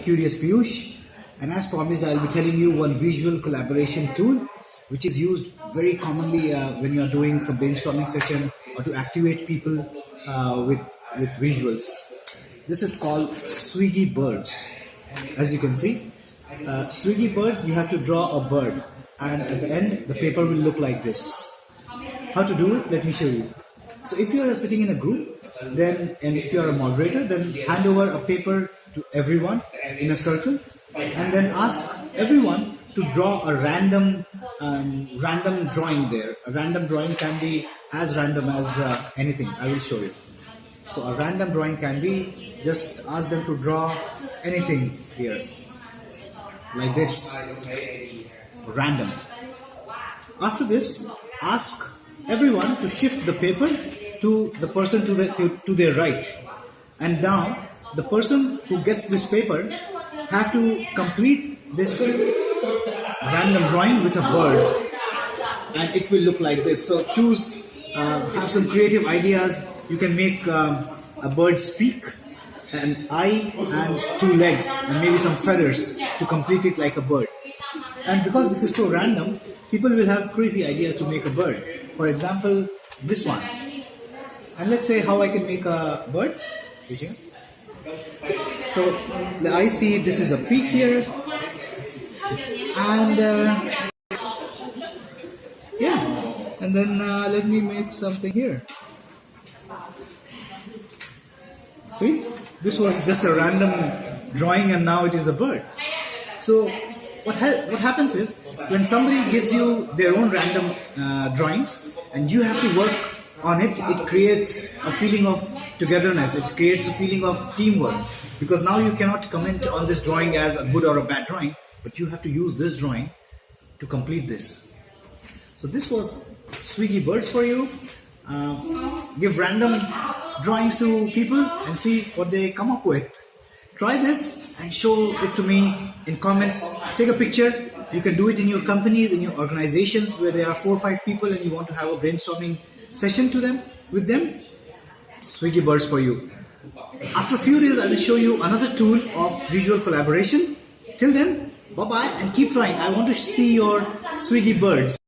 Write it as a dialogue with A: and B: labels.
A: Curious Piyush, and as promised, I'll be telling you one visual collaboration tool which is used very commonly when you are doing some brainstorming session or to activate people with visuals. This is called Swiggy Birds. As you can see, Swiggy Bird, you have to draw a bird, and at the end, the paper will look like this. How to do it? Let me show you. So if you are sitting in a group, then, and if you are a moderator, then hand over a paper to everyone in a circle, and then ask everyone to draw a random drawing there. A random drawing can be as random as anything. I will show you. So a random drawing can be, just ask them to draw anything here, like this, random. After this, ask everyone to shift the paper to the person to their right, and now the person who gets this paper have to complete this random drawing with a bird, and it will look like this. So choose, have some creative ideas. You can make a bird's beak, an eye, and two legs, and maybe some feathers to complete it like a bird. And because this is so random, people will have crazy ideas to make a bird. For example, this one. And let's say how I can make a bird. So I see this is a peak here, and yeah, and then let me make something here. See, this was just a random drawing, and now it is a bird. So what happens is, when somebody gives you their own random drawings and you have to work on it, it creates a feeling of togetherness. It creates a feeling of teamwork, because now you cannot comment on this drawing as a good or a bad drawing, but you have to use this drawing to complete this. So this was Swiggy Birds for you. Give random drawings to people and see what they come up with. Try this and show it to me in comments. Take a picture. You can do it in your companies, in your organizations where there are 4 or 5 people and you want to have a brainstorming session with them. Swiggy Birds for you. After a few days, I will show you another tool of visual collaboration. Till then, bye-bye and keep trying. I want to see your Swiggy Birds.